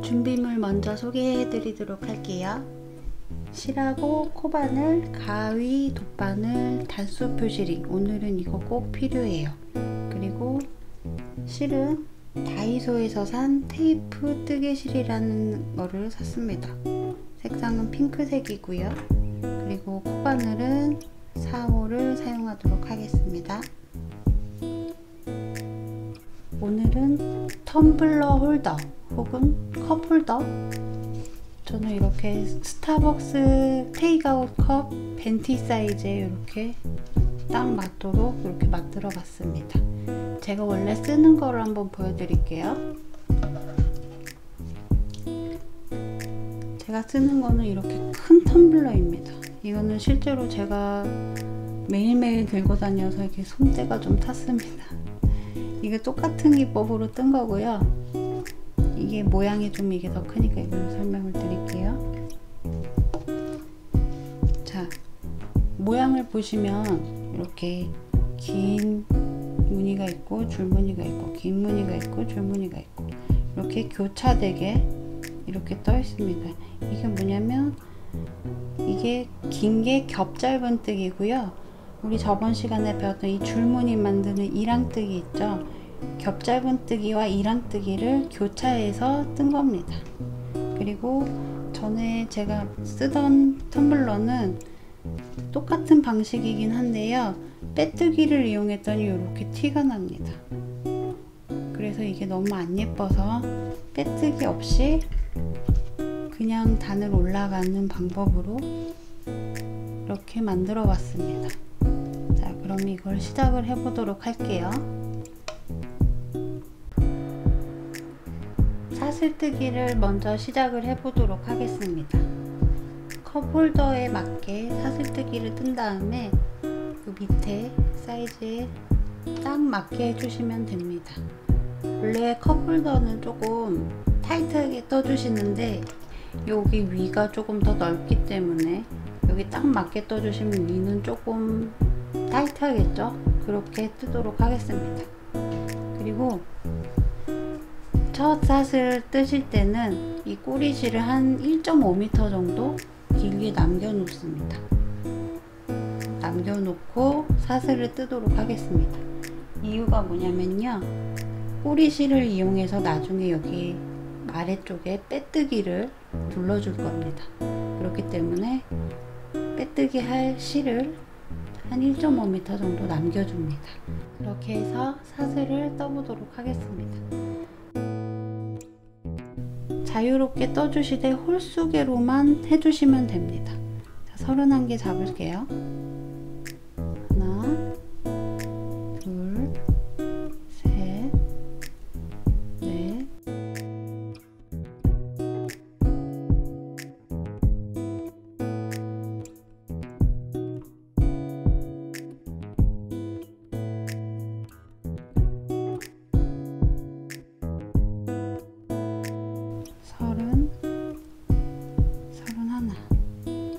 준비물 먼저 소개해 드리도록 할게요. 실하고 코바늘, 가위, 돗바늘, 단수 표시링, 오늘은 이거 꼭 필요해요. 그리고 실은 다이소에서 산 테이프 뜨개실이라는 거를 샀습니다. 색상은 핑크색이고요. 그리고 코바늘은 4호를 사용하도록 하겠습니다. 오늘은 텀블러 홀더 혹은 컵 홀더, 저는 이렇게 스타벅스 테이크아웃 컵 벤티 사이즈에 이렇게 딱 맞도록 이렇게 만들어 봤습니다. 제가 원래 쓰는 거를 한번 보여드릴게요. 제가 쓰는 거는 이렇게 큰 텀블러입니다. 이거는 실제로 제가 매일매일 들고 다녀서 이렇게 손때가 좀 탔습니다. 이게 똑같은 기법으로 뜬 거고요. 이게 모양이 좀 이게 더 크니까 이걸로 설명을 드릴게요. 자, 모양을 보시면 이렇게 긴 무늬가 있고 줄무늬가 있고 긴 무늬가 있고 줄무늬가 있고 이렇게 교차되게 이렇게 떠 있습니다. 이게 뭐냐면 이게 긴 게 겹짧은뜨기고요. 우리 저번 시간에 배웠던 이 줄무늬 만드는 이랑뜨기 있죠. 겹짧은뜨기와 이랑뜨기를 교차해서 뜬 겁니다. 그리고 전에 제가 쓰던 텀블러는 똑같은 방식이긴 한데요, 빼뜨기를 이용했더니 이렇게 티가 납니다. 그래서 이게 너무 안 예뻐서 빼뜨기 없이 그냥 단을 올라가는 방법으로 이렇게 만들어 봤습니다. 자, 그럼 이걸 시작을 해 보도록 할게요. 사슬뜨기를 먼저 시작을 해 보도록 하겠습니다. 컵홀더에 맞게 사슬뜨기를 뜬 다음에 그 밑에 사이즈에 딱 맞게 해주시면 됩니다. 원래 컵홀더는 조금 타이트하게 떠주시는데 여기 위가 조금 더 넓기 때문에 여기 딱 맞게 떠주시면 위는 조금 타이트하겠죠? 그렇게 뜨도록 하겠습니다. 그리고 첫 사슬 뜨실 때는 이 꼬리실을 한 1.5m 정도 길게 남겨 놓습니다. 남겨 놓고 사슬을 뜨도록 하겠습니다. 이유가 뭐냐면요, 꼬리실을 이용해서 나중에 여기 아래쪽에 빼뜨기를 둘러줄 겁니다. 그렇기 때문에 빼뜨기 할 실을 한 1.5m 정도 남겨줍니다. 그렇게 해서 사슬을 떠보도록 하겠습니다. 자유롭게 떠주시되 홀수계로만 해주시면 됩니다. 자, 31개 잡을게요. 하나, 둘, 셋, 넷,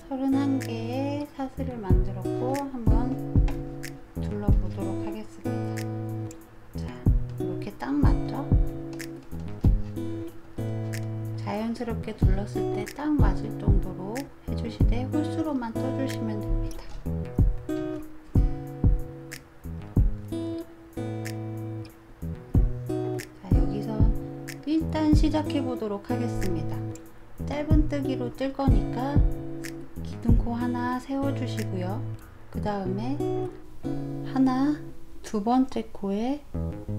서른한 개의 사슬을 만들었고 한번 둘러보도록 하겠습니다. 자, 이렇게 딱 맞죠? 자연스럽게 둘렀을 때 딱 맞을 정도로 해주시되 홀수로만 떠주시면 됩니다. 자, 여기서 일단 시작해 보도록 하겠습니다. 짧은뜨기로 뜰 거니까 기둥코 하나 세워 주시고요. 그 다음에 두 번째 코에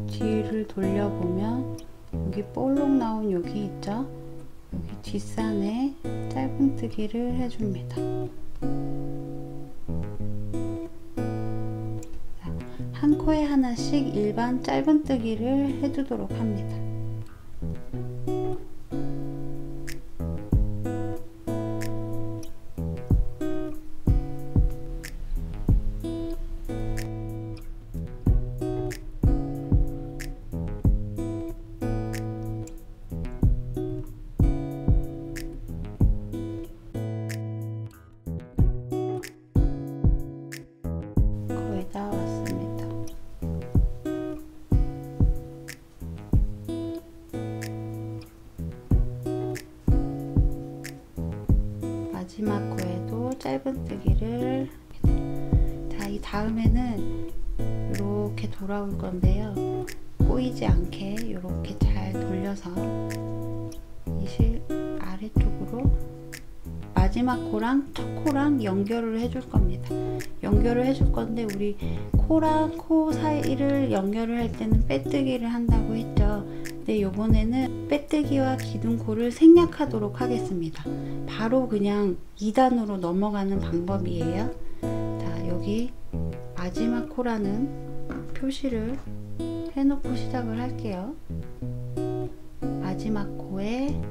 뒤를 돌려보면 여기 볼록 나온 여기 있죠? 여기 뒷산에 짧은뜨기를 해줍니다. 한 코에 하나씩 일반 짧은뜨기를 해주도록 합니다. 마지막 코에도 짧은뜨기를. 자, 이 다음에는 이렇게 돌아올 건데요. 꼬이지 않게 이렇게 잘 돌려서 이 실 아래쪽으로 마지막 코랑 첫 코랑 연결을 해줄 겁니다. 연결을 해줄 건데 우리 코랑 코 사이를 연결을 할 때는 빼뜨기를 한다고 했죠. 근데 요번에는 빼뜨기와 기둥코를 생략하도록 하겠습니다. 바로 그냥 2단으로 넘어가는 방법이에요. 자, 여기 마지막 코라는 표시를 해놓고 시작을 할게요. 마지막 코에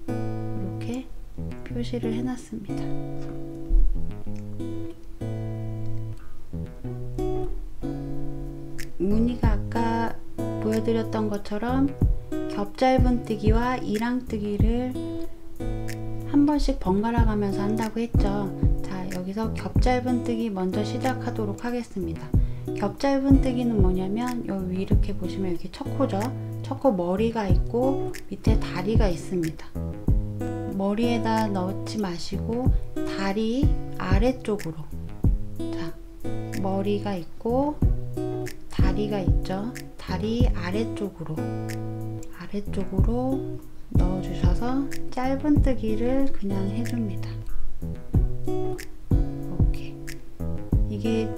이렇게 표시를 해놨습니다. 무늬가 아까 보여드렸던 것처럼 겹짧은뜨기와 이랑뜨기를 한 번씩 번갈아 가면서 한다고 했죠. 자, 여기서 겹짧은뜨기 먼저 시작하도록 하겠습니다. 겹짧은뜨기는 뭐냐면 여기 위 이렇게 보시면 여기 첫 코죠. 첫 코 머리가 있고 밑에 다리가 있습니다. 머리에다 넣지 마시고 다리 아래쪽으로, 자, 머리가 있고 다리가 있죠. 다리 아래쪽으로 넣어주셔서 짧은뜨기를 그냥 해줍니다. 이렇게. 이게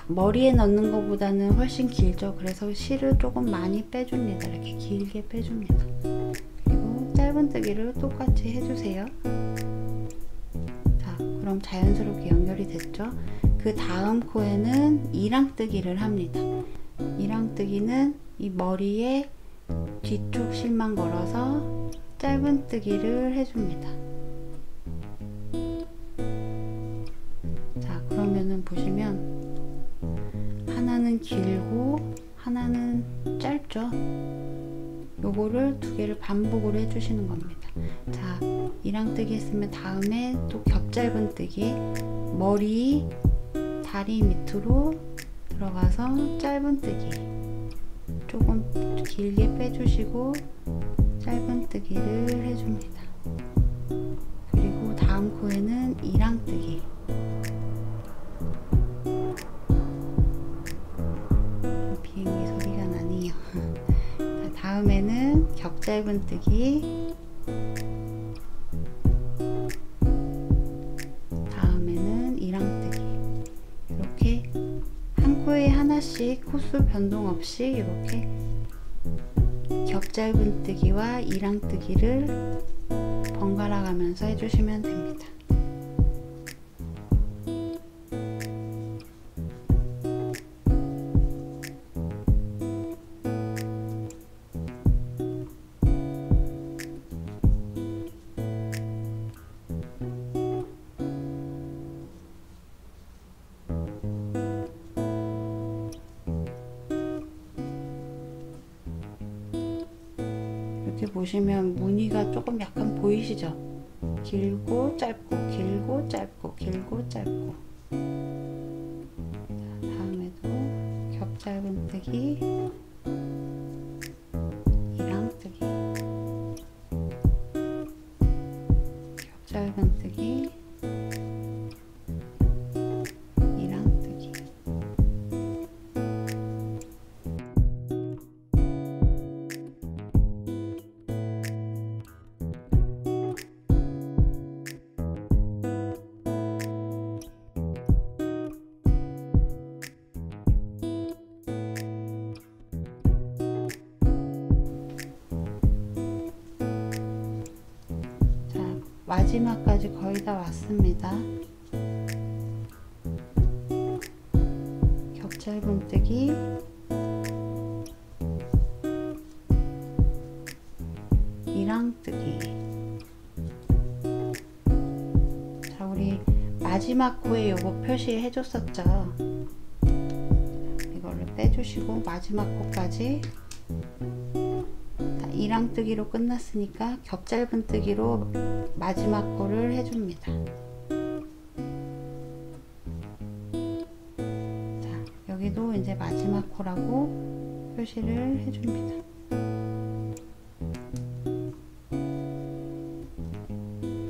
머리에 넣는 것보다는 훨씬 길죠. 그래서 실을 조금 많이 빼줍니다. 이렇게 길게 빼줍니다. 그리고 짧은뜨기를 똑같이 해주세요. 자, 그럼 자연스럽게 연결이 됐죠. 그 다음 코에는 이랑뜨기를 합니다. 이랑뜨기는 이 머리에 뒤쪽 실만 걸어서 짧은뜨기를 해줍니다. 자, 그러면은 보시면 하나는 길고 하나는 짧죠. 요거를 두 개를 반복으로 해주시는 겁니다. 자, 이랑뜨기 했으면 다음에 또 겹짧은뜨기, 머리 다리 밑으로 들어가서 짧은뜨기 조금 길게 빼주시고 짧은뜨기를 해줍니다. 그리고 다음 코에는 이랑뜨기, 비행기 소리가 나네요. 자, 다음에는 겹짧은뜨기, 다음에는 이랑뜨기. 이렇게 한 코에 하나씩 코수 변동 없이 이렇게 겹짧은뜨기와 이랑뜨기를 번갈아 가면서 해주시면 됩니다. 이렇게 보시면 무늬가 조금 약간 보이시죠? 길고 짧고 길고 짧고 길고 짧고. 자, 다음에도 겹짧은뜨기, 이랑뜨기, 겹짧은뜨기, 이랑뜨기. 마지막까지 거의 다 왔습니다. 겹짧은뜨기, 이랑뜨기. 자, 우리 마지막 코에 요거 표시해 줬었죠. 이거를 빼주시고 마지막 코까지. 이랑뜨기로 끝났으니까 겹짧은뜨기로 마지막 코를 해줍니다. 자, 여기도 이제 마지막 코라고 표시를 해줍니다.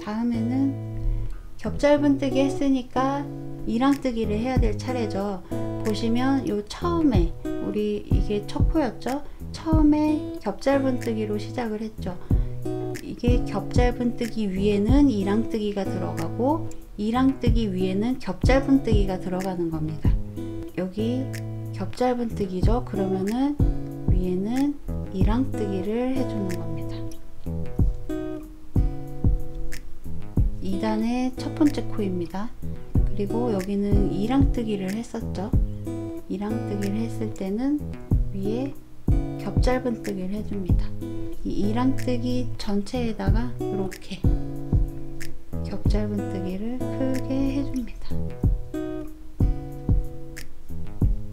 다음에는 겹짧은뜨기 했으니까 이랑뜨기를 해야 될 차례죠. 보시면 요 처음에 우리 이게 첫 코였죠. 처음에 겹짧은뜨기로 시작을 했죠. 이게 겹짧은뜨기 위에는 이랑뜨기가 들어가고 이랑뜨기 위에는 겹짧은뜨기가 들어가는 겁니다. 여기 겹짧은뜨기죠. 그러면은 위에는 이랑뜨기를 해주는 겁니다. 2단의 첫 번째 코입니다. 그리고 여기는 이랑뜨기를 했었죠. 이랑뜨기를 했을 때는 위에 겹짧은뜨기를 해줍니다. 이 이랑뜨기 전체에다가 이렇게 겹짧은뜨기를 크게 해줍니다.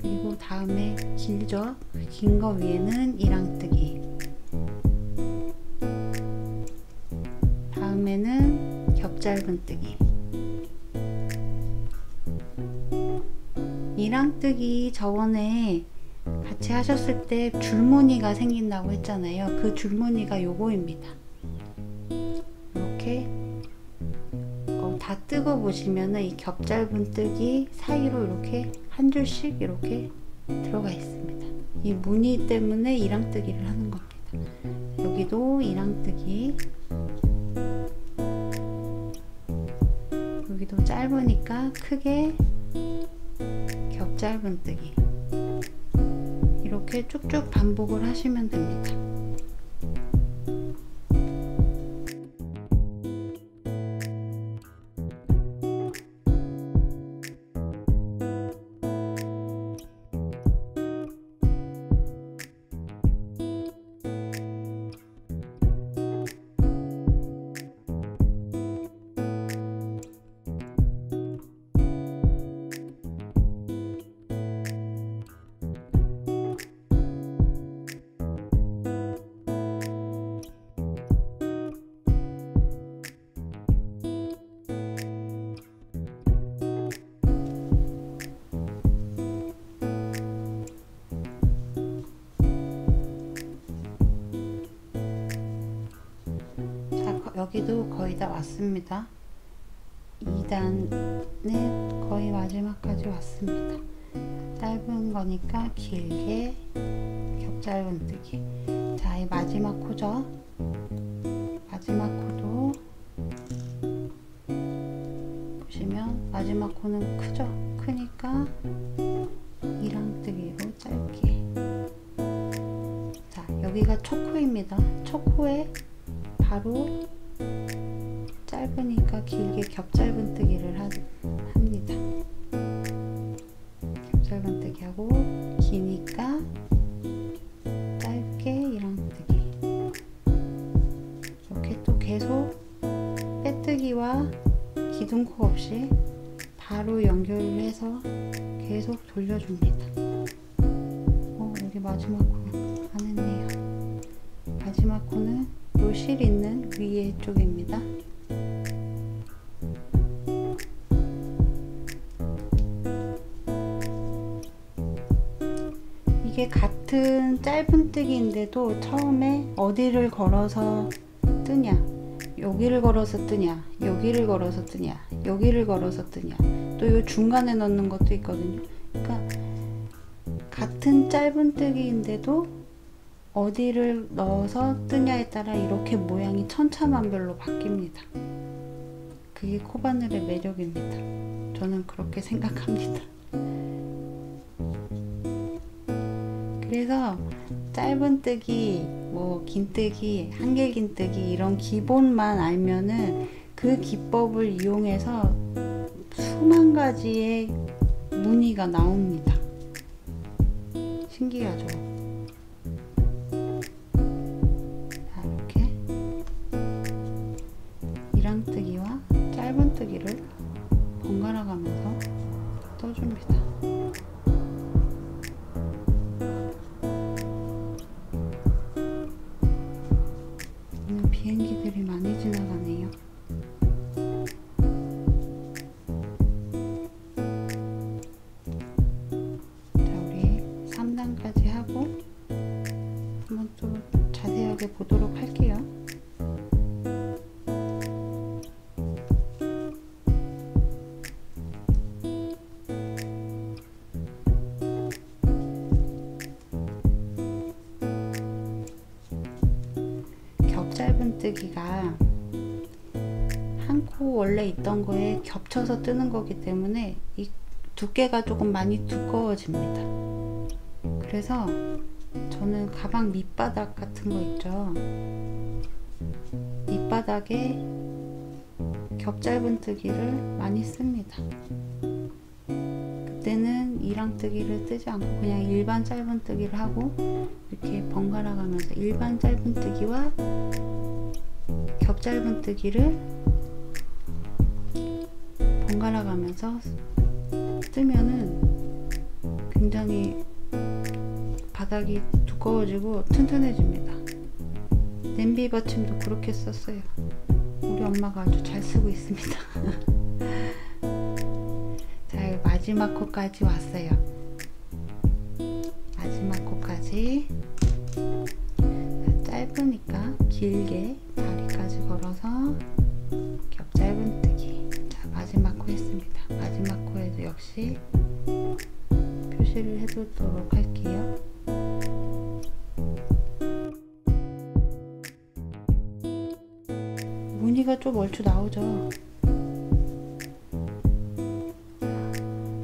그리고 다음에 길죠. 긴 거 위에는 이랑뜨기, 다음에는 겹짧은뜨기. 이랑뜨기 저번에 같이 하셨을 때 줄무늬가 생긴다고 했잖아요. 그 줄무늬가 요거입니다. 이렇게 다 뜨고 보시면은 이 겹짧은뜨기 사이로 이렇게 한 줄씩 이렇게 들어가 있습니다. 이 무늬 때문에 이랑뜨기를 하는 겁니다. 여기도 이랑뜨기, 여기도 짧으니까 크게 겹짧은뜨기, 이렇게 쭉쭉 반복을 하시면 됩니다. 여기도 거의 다 왔습니다. 2단에 거의 마지막까지 왔습니다. 짧은 거니까 길게 겹짧은뜨기. 자, 이 마지막 코죠. 마지막 코도 보시면 마지막 코는 크죠. 크니까 이랑뜨기로 짧게. 자, 여기가 첫 코입니다. 첫 코에 바로 짧으니까 길게 겹짧은뜨기를 합니다. 겹짧은뜨기 하고, 기니까 짧게 이랑뜨기. 이렇게 또 계속 빼뜨기와 기둥코 없이 바로 연결을 해서 계속 돌려줍니다. 여기 마지막 코 안 했네요. 마지막 코는 요 실 있는 위에 쪽입니다. 이게 같은 짧은뜨기인데도 처음에 어디를 걸어서 뜨냐, 여기를 걸어서 뜨냐, 여기를 걸어서 뜨냐, 여기를 걸어서 뜨냐, 또 요 중간에 넣는 것도 있거든요. 그러니까 같은 짧은뜨기인데도 어디를 넣어서 뜨냐에 따라 이렇게 모양이 천차만별로 바뀝니다. 그게 코바늘의 매력입니다. 저는 그렇게 생각합니다. 그래서 짧은뜨기, 뭐 긴뜨기, 한길긴뜨기 이런 기본만 알면은 그 기법을 이용해서 수만 가지의 무늬가 나옵니다. 신기하죠? 자, 이렇게 이랑뜨기와 짧은뜨기를 번갈아 가면서 떠줍니다. 오늘 비행기들이 많이 지나가네요. 한번 또 자세하게 보도록 할게요. 짧은뜨기가 한 코 원래 있던 거에 겹쳐서 뜨는 거기 때문에 이 두께가 조금 많이 두꺼워집니다. 그래서 저는 가방 밑바닥 같은 거 있죠, 밑바닥에 겹짧은뜨기를 많이 씁니다. 그때는 이랑뜨기를 뜨지 않고 그냥 일반 짧은뜨기를 하고 이렇게 번갈아 가면서 일반 짧은뜨기와 겹짧은뜨기를 번갈아 가면서 뜨면은 굉장히 바닥이 두꺼워지고 튼튼해집니다. 냄비 받침도 그렇게 썼어요. 우리 엄마가 아주 잘 쓰고 있습니다. 자, 마지막 코까지 왔어요. 마지막 코까지. 짧으니까 길게 다리까지 걸어서 겹짧은뜨기. 자, 마지막 코 했습니다. 마지막 코에도 역시 표시를 해두도록 할게요. 무늬가 좀 얼추 나오죠.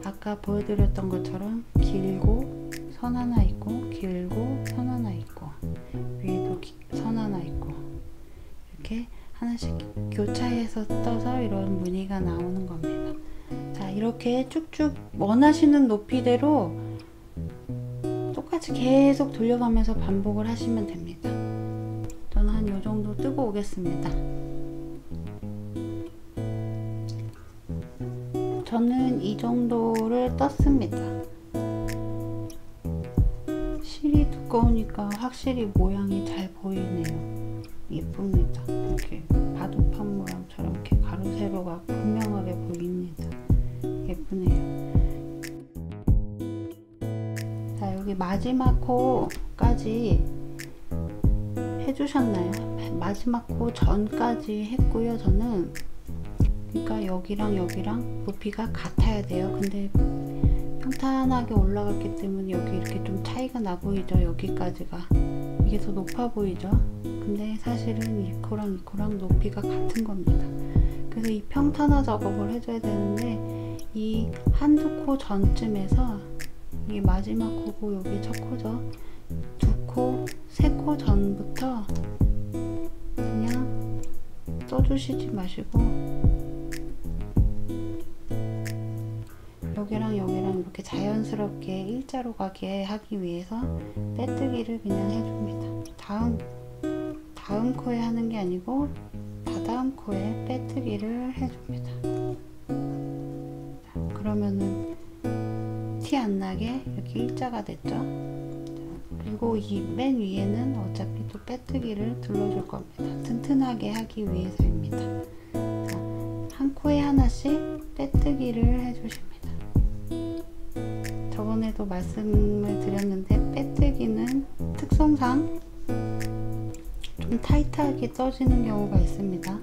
아까 보여드렸던 것처럼 길고 선 하나 있고, 길고 선 하나 있고, 위에도 선 하나 있고, 이렇게 하나씩 교차해서 떠서 이런 무늬가 나오는 겁니다. 자, 이렇게 쭉쭉 원하시는 높이대로 똑같이 계속 돌려가면서 반복을 하시면 됩니다. 저는 한 요 정도 뜨고 오겠습니다. 저는 이 정도를 떴습니다. 실이 두꺼우니까 확실히 모양이 잘 보이네요. 예쁩니다. 이렇게 바둑판 모양처럼 이렇게 가로 세로가 분명하게 보입니다. 예쁘네요. 자, 여기 마지막 코까지 해주셨나요? 마지막 코 전까지 했고요. 저는 그러니까 여기랑 여기랑 높이가 같아야 돼요. 근데 평탄하게 올라갔기 때문에 여기 이렇게 좀 차이가 나 보이죠. 여기까지가 이게 더 높아 보이죠. 근데 사실은 이 코랑 이 코랑 높이가 같은 겁니다. 그래서 이 평탄화 작업을 해줘야 되는데 이 한두 코 전쯤에서 이게 마지막 코고 여기 첫 코죠. 두 코, 세 코 전부터 그냥 떠주시지 마시고 여기랑 여기랑 이렇게 자연스럽게 일자로 가게 하기 위해서 빼뜨기를 그냥 해줍니다. 다음 코에 하는 게 아니고 다다음 코에 빼뜨기를 해줍니다. 자, 그러면은 티 안 나게 이렇게 일자가 됐죠. 자, 그리고 이 맨 위에는 어차피 또 빼뜨기를 둘러줄 겁니다. 튼튼하게 하기 위해서입니다. 자, 한 코에 하나씩 빼뜨기를 해주십니다. 저번에도 말씀을 드렸는데 빼뜨기는 특성상 좀 타이트하게 떠지는 경우가 있습니다.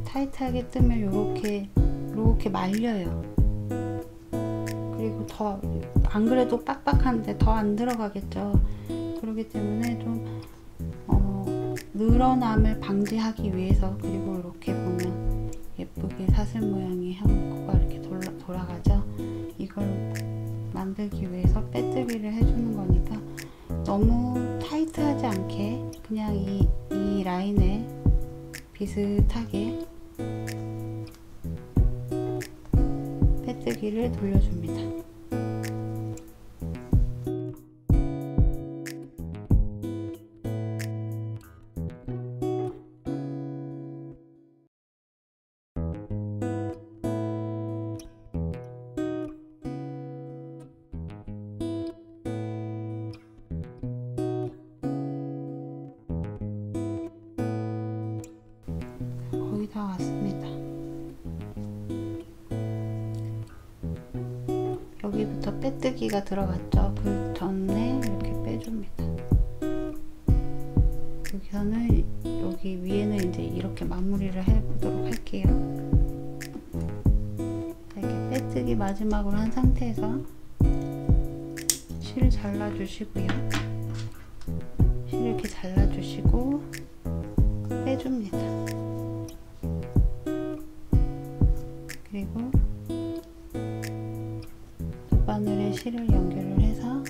타이트하게 뜨면 이렇게 말려요. 그리고 더 안 그래도 빡빡한데 더 안 들어가겠죠. 그렇기 때문에 좀 늘어남을 방지하기 위해서, 그리고 이렇게 보면 예쁘게 사슬 모양의 한 코가 이렇게 돌아가죠. 이걸 만들기 위해서 빼뜨기를 해주는 거니까 너무 타이트하지 않게 그냥 이 라인에 비슷하게 빼뜨기를 돌려줍니다. 거의 다 왔습니다. 여기부터 빼뜨기가 들어갔죠. 그 전에 이렇게 빼줍니다. 여기서는 여기 위에는 이제 이렇게 마무리를 해보도록 할게요. 자, 이렇게 빼뜨기 마지막으로 한 상태에서 실을 잘라주시고요. 실을 이렇게 잘라주시고 실을 연결을 해서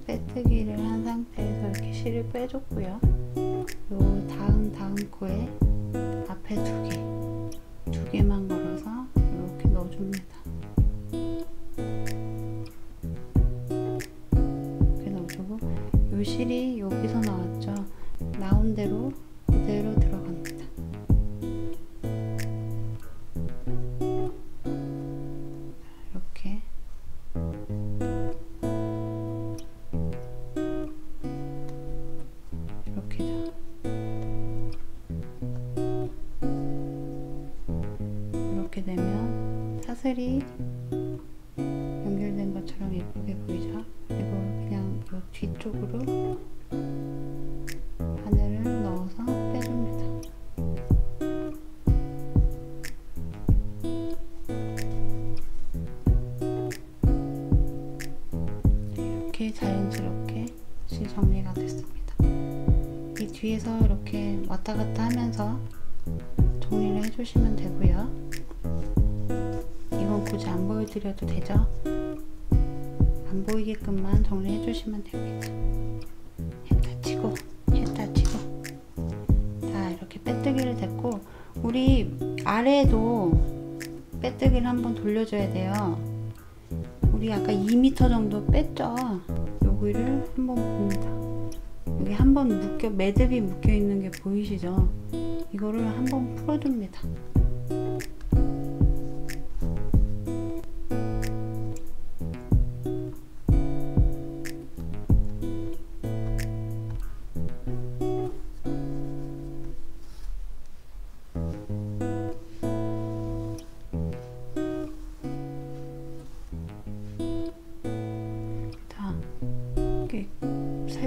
빼뜨기를 한 상태에서 이렇게 실을 빼줬고요. 요 다음 코에 앞에 두 개만 걸어서 이렇게 넣어줍니다. 이렇게 넣어주고, 요 실이 여기서 나왔죠. 나온 대로 그대로 들어갑니다. 이렇게 이렇게죠. 이렇게 되면 사슬이 연결된 것처럼 예쁘게 보이죠. 그리고 그냥 이 뒤쪽으로 바늘을 넣어서 빼줍니다. 이렇게 자연스럽게 실 정리가 됐습니다. 이 뒤에서 이렇게 왔다 갔다 하면서 정리를 해주시면 되고요. 이건 굳이 안 보여드려도 되죠? 안 보이게끔만 정리해 주시면 됩니다. 했다 치고 했다 치고. 자, 이렇게 빼뜨기를 됐고, 우리 아래도 빼뜨기를 한번 돌려줘야 돼요. 우리 아까 2m 정도 뺐죠? 여기를 한번 봅니다. 여기 한번 매듭이 묶여 있는 게 보이시죠? 이거를 한번 풀어줍니다.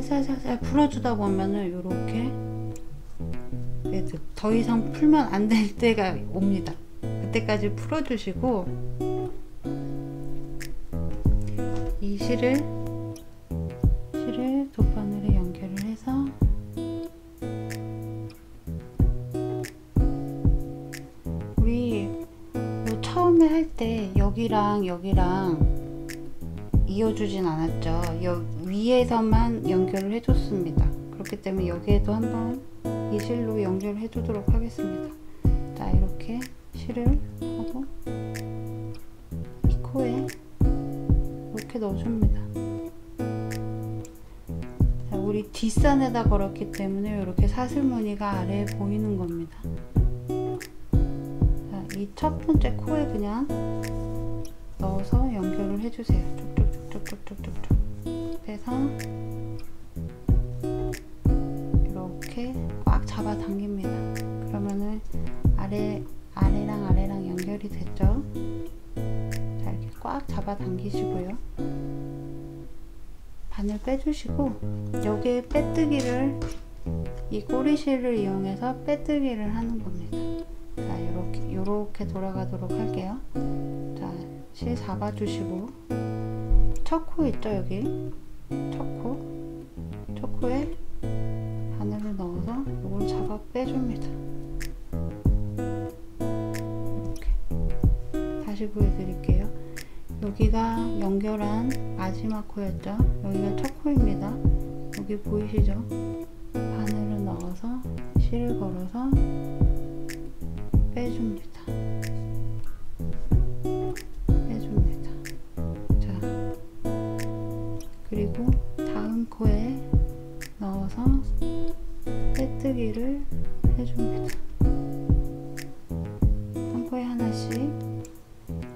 살살 풀어주다 보면은 요렇게 매듭, 더 이상 풀면 안 될 때가 옵니다. 그때까지 풀어주시고, 이 실을 돗바늘에 연결을 해서 우리 처음에 할 때 여기랑 이어주진 않았죠. 위에서만 연결을 해줬습니다. 그렇기 때문에 여기에도 한번 이 실로 연결해 두도록 하겠습니다. 자, 이렇게 실을 하고 이 코에 이렇게 넣어줍니다. 자, 우리 뒷산에다 걸었기 때문에 이렇게 사슬무늬가 아래에 보이는 겁니다. 자, 이 첫 번째 코에 그냥 넣어서 연결을 해주세요. 쭉쭉쭉쭉쭉쭉쭉 해서 이렇게 꽉 잡아 당깁니다. 그러면은 아래랑 연결이 됐죠. 자, 이렇게 꽉 잡아 당기시고요. 바늘 빼주시고, 여기에 빼뜨기를, 이 꼬리실을 이용해서 빼뜨기를 하는 겁니다. 자, 요렇게 돌아가도록 할게요. 자, 실 잡아주시고, 첫 코 있죠, 여기? 첫 코에 바늘을 넣어서 이걸 잡아 빼줍니다. 이렇게. 다시 보여드릴게요. 여기가 연결한 마지막 코였죠? 여기가 첫 코입니다. 여기 보이시죠? 바늘을 넣어서 실을 걸어서 빼줍니다. 자, 그리고 다음 코에 넣어서 빼뜨기를 해줍니다. 한 코에 하나씩,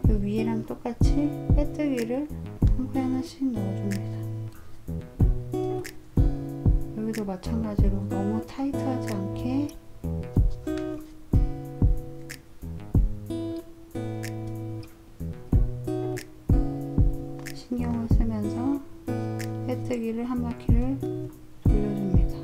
그 위에랑 똑같이 빼뜨기를 한 코에 하나씩 넣어줍니다. 여기도 마찬가지로 너무 타이트하지 않게 신경을 쓰면서 빼뜨기를 한 바퀴를 돌려줍니다.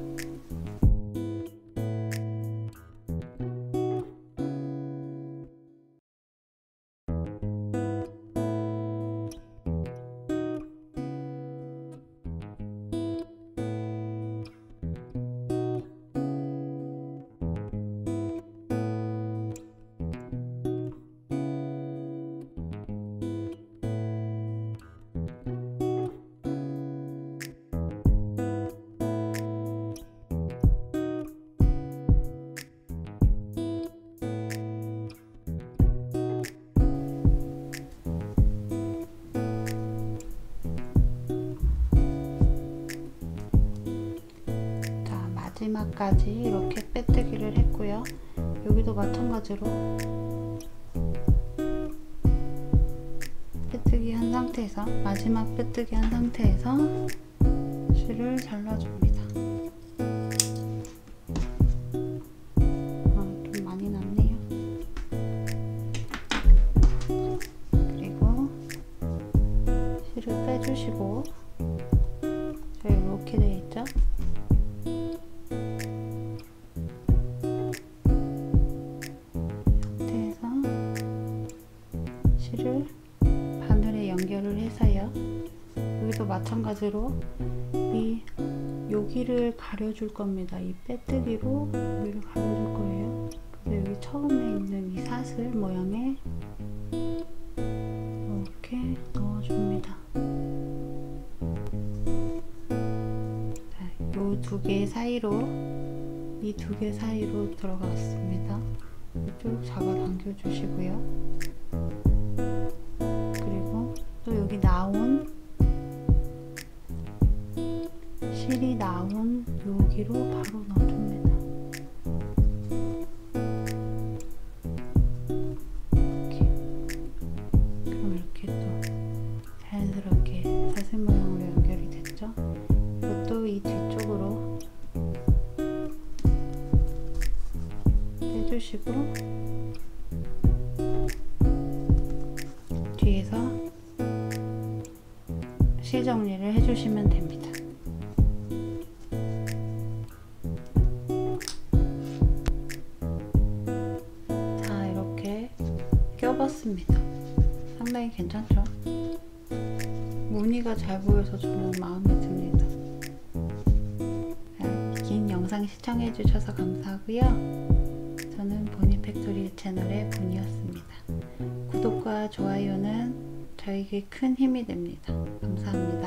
마지막까지 이렇게 빼뜨기를 했고요. 여기도 마찬가지로 빼뜨기 한 상태에서, 마지막 빼뜨기 한 상태에서 실을 잘라줍니다. 좀 많이 남네요. 그리고 실을 빼주시고, 자, 이렇게 되어 있죠? 상태에서 실을 바늘에 연결을 해서요. 여기도 마찬가지로 여기를 가려줄 겁니다. 이 빼뜨기로 여기를 가려줄 거예요. 그래서 여기 처음에 있는 이 사슬 모양에 이렇게 넣어줍니다. 자, 요 두 개 사이로, 이 두 개 사이로 들어갔습니다. 이쪽 잡아당겨 주시고요. 그리고 또 여기 나온 실이 나온 여기로 바로 넣어줍니다. 이렇게. 그럼 이렇게 또 자연스럽게 사슬 모양으로 연결이 됐죠. 이것도 이 뒤쪽으로 빼주시고, 뒤에서 실 정리를 해주시면 됩니다. 자, 이렇게 껴봤습니다. 상당히 괜찮죠? 무늬가 잘 보여서 저는 마음에 듭니다. 자, 긴 영상 시청해 주셔서 감사하고요. 저는 보니팩토리 채널의 보니였습니다. 구독과 좋아요는 저에게 큰 힘이 됩니다. 감사합니다.